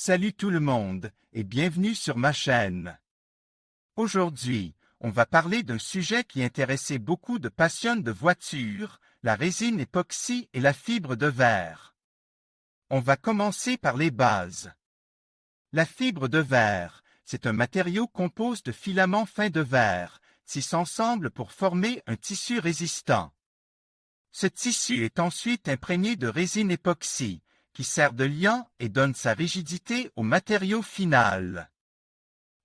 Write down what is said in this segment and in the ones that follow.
Salut tout le monde et bienvenue sur ma chaîne. Aujourd'hui, on va parler d'un sujet qui intéressait beaucoup de passionnés de voitures, la résine époxy et la fibre de verre. On va commencer par les bases. La fibre de verre, c'est un matériau composé de filaments fins de verre, tissés ensemble pour former un tissu résistant. Ce tissu est ensuite imprégné de résine époxy, qui sert de liant et donne sa rigidité au matériau final.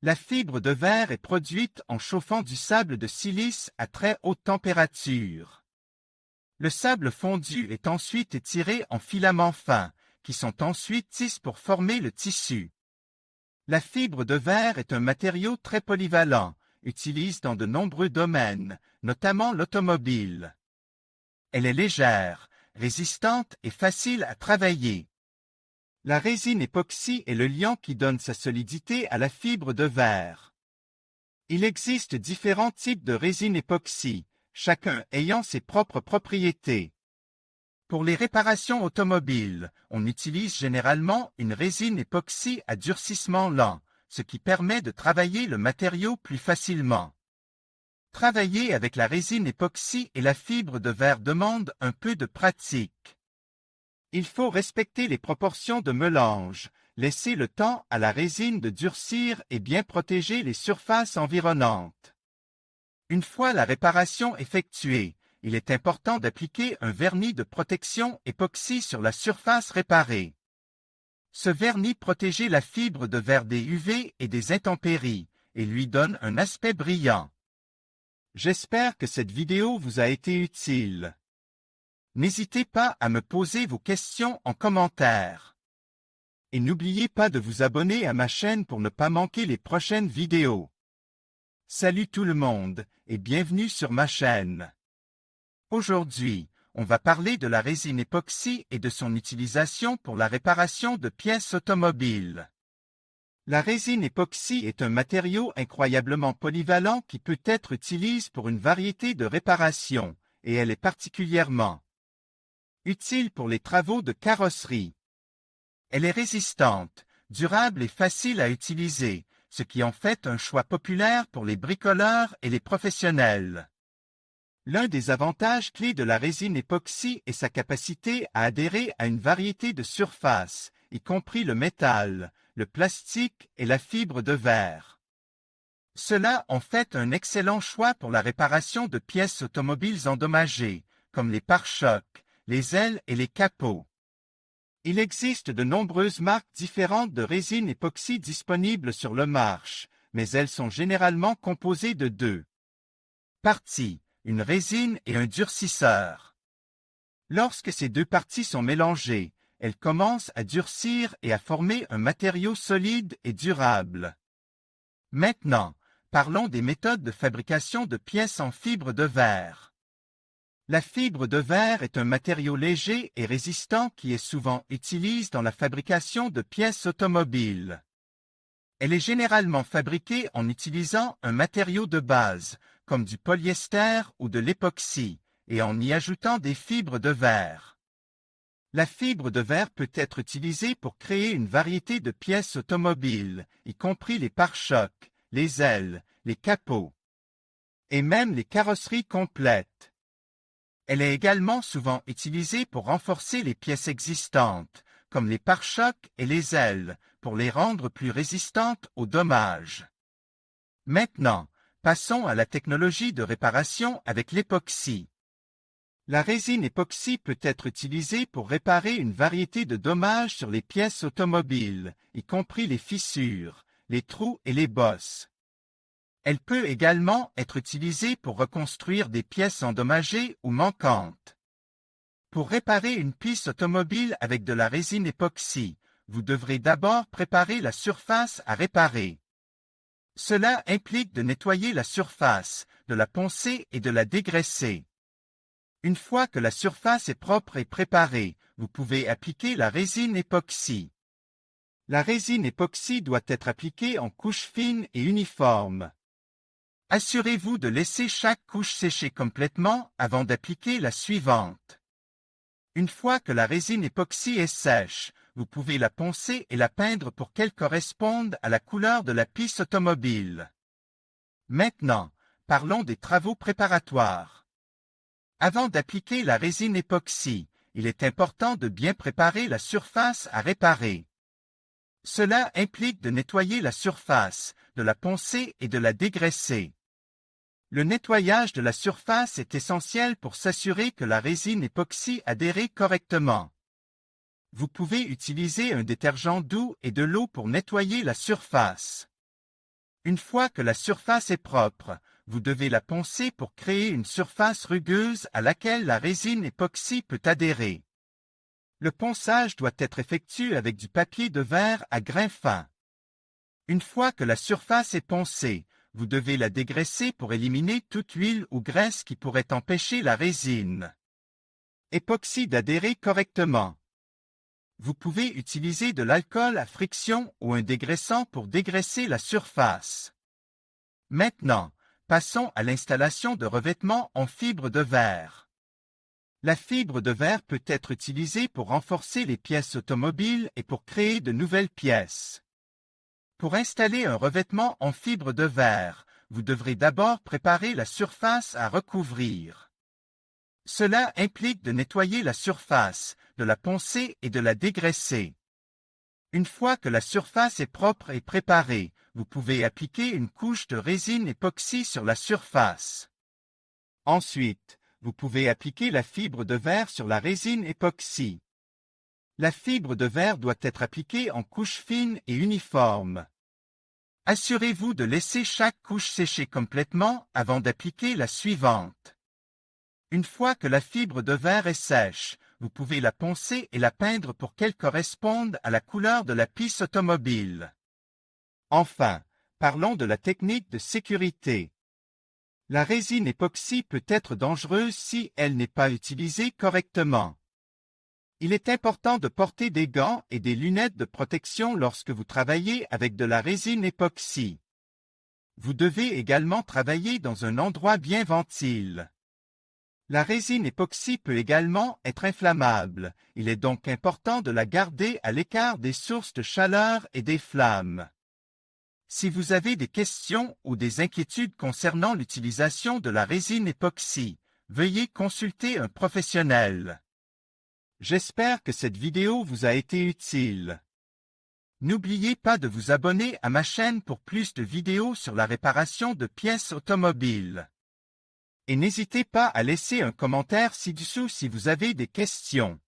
La fibre de verre est produite en chauffant du sable de silice à très haute température. Le sable fondu est ensuite étiré en filaments fins, qui sont ensuite tissés pour former le tissu. La fibre de verre est un matériau très polyvalent, utilisé dans de nombreux domaines, notamment l'automobile. Elle est légère, résistante et facile à travailler. La résine époxy est le liant qui donne sa solidité à la fibre de verre. Il existe différents types de résine époxy, chacun ayant ses propres propriétés. Pour les réparations automobiles, on utilise généralement une résine époxy à durcissement lent, ce qui permet de travailler le matériau plus facilement. Travailler avec la résine époxy et la fibre de verre demande un peu de pratique. Il faut respecter les proportions de mélange, laisser le temps à la résine de durcir et bien protéger les surfaces environnantes. Une fois la réparation effectuée, il est important d'appliquer un vernis de protection époxy sur la surface réparée. Ce vernis protège la fibre de verre des UV et des intempéries et lui donne un aspect brillant. J'espère que cette vidéo vous a été utile. N'hésitez pas à me poser vos questions en commentaire. Et n'oubliez pas de vous abonner à ma chaîne pour ne pas manquer les prochaines vidéos. Salut tout le monde et bienvenue sur ma chaîne. Aujourd'hui, on va parler de la résine époxy et de son utilisation pour la réparation de pièces automobiles. La résine époxy est un matériau incroyablement polyvalent qui peut être utilisé pour une variété de réparations, et elle est particulièrement utile pour les travaux de carrosserie. Elle est résistante, durable et facile à utiliser, ce qui en fait un choix populaire pour les bricoleurs et les professionnels. L'un des avantages clés de la résine époxy est sa capacité à adhérer à une variété de surfaces, y compris le métal, le plastique et la fibre de verre. Cela en fait un excellent choix pour la réparation de pièces automobiles endommagées, comme les pare-chocs, les ailes et les capots. Il existe de nombreuses marques différentes de résine époxy disponibles sur le marché, mais elles sont généralement composées de deux parties, une résine et un durcisseur. Lorsque ces deux parties sont mélangées, elles commencent à durcir et à former un matériau solide et durable. Maintenant, parlons des méthodes de fabrication de pièces en fibre de verre. La fibre de verre est un matériau léger et résistant qui est souvent utilisé dans la fabrication de pièces automobiles. Elle est généralement fabriquée en utilisant un matériau de base, comme du polyester ou de l'époxy, et en y ajoutant des fibres de verre. La fibre de verre peut être utilisée pour créer une variété de pièces automobiles, y compris les pare-chocs, les ailes, les capots, et même les carrosseries complètes. Elle est également souvent utilisée pour renforcer les pièces existantes, comme les pare-chocs et les ailes, pour les rendre plus résistantes aux dommages. Maintenant, passons à la technologie de réparation avec l'époxy. La résine époxy peut être utilisée pour réparer une variété de dommages sur les pièces automobiles, y compris les fissures, les trous et les bosses. Elle peut également être utilisée pour reconstruire des pièces endommagées ou manquantes. Pour réparer une piste automobile avec de la résine époxy, vous devrez d'abord préparer la surface à réparer. Cela implique de nettoyer la surface, de la poncer et de la dégraisser. Une fois que la surface est propre et préparée, vous pouvez appliquer la résine époxy. La résine époxy doit être appliquée en couches fines et uniformes. Assurez-vous de laisser chaque couche sécher complètement avant d'appliquer la suivante. Une fois que la résine époxy est sèche, vous pouvez la poncer et la peindre pour qu'elle corresponde à la couleur de la piste automobile. Maintenant, parlons des travaux préparatoires. Avant d'appliquer la résine époxy, il est important de bien préparer la surface à réparer. Cela implique de nettoyer la surface, de la poncer et de la dégraisser. Le nettoyage de la surface est essentiel pour s'assurer que la résine époxy adhère correctement. Vous pouvez utiliser un détergent doux et de l'eau pour nettoyer la surface. Une fois que la surface est propre, vous devez la poncer pour créer une surface rugueuse à laquelle la résine époxy peut adhérer. Le ponçage doit être effectué avec du papier de verre à grains fins. Une fois que la surface est poncée, vous devez la dégraisser pour éliminer toute huile ou graisse qui pourrait empêcher la résine époxy d'adhérer correctement. Vous pouvez utiliser de l'alcool à friction ou un dégraissant pour dégraisser la surface. Maintenant, passons à l'installation de revêtements en fibre de verre. La fibre de verre peut être utilisée pour renforcer les pièces automobiles et pour créer de nouvelles pièces. Pour installer un revêtement en fibre de verre, vous devrez d'abord préparer la surface à recouvrir. Cela implique de nettoyer la surface, de la poncer et de la dégraisser. Une fois que la surface est propre et préparée, vous pouvez appliquer une couche de résine époxy sur la surface. Ensuite, vous pouvez appliquer la fibre de verre sur la résine époxy. La fibre de verre doit être appliquée en couches fines et uniformes. Assurez-vous de laisser chaque couche sécher complètement avant d'appliquer la suivante. Une fois que la fibre de verre est sèche, vous pouvez la poncer et la peindre pour qu'elle corresponde à la couleur de la piste automobile. Enfin, parlons de la technique de sécurité. La résine époxy peut être dangereuse si elle n'est pas utilisée correctement. Il est important de porter des gants et des lunettes de protection lorsque vous travaillez avec de la résine époxy. Vous devez également travailler dans un endroit bien ventile. La résine époxy peut également être inflammable. Il est donc important de la garder à l'écart des sources de chaleur et des flammes. Si vous avez des questions ou des inquiétudes concernant l'utilisation de la résine époxy, veuillez consulter un professionnel. J'espère que cette vidéo vous a été utile. N'oubliez pas de vous abonner à ma chaîne pour plus de vidéos sur la réparation de pièces automobiles. Et n'hésitez pas à laisser un commentaire ci-dessous si vous avez des questions.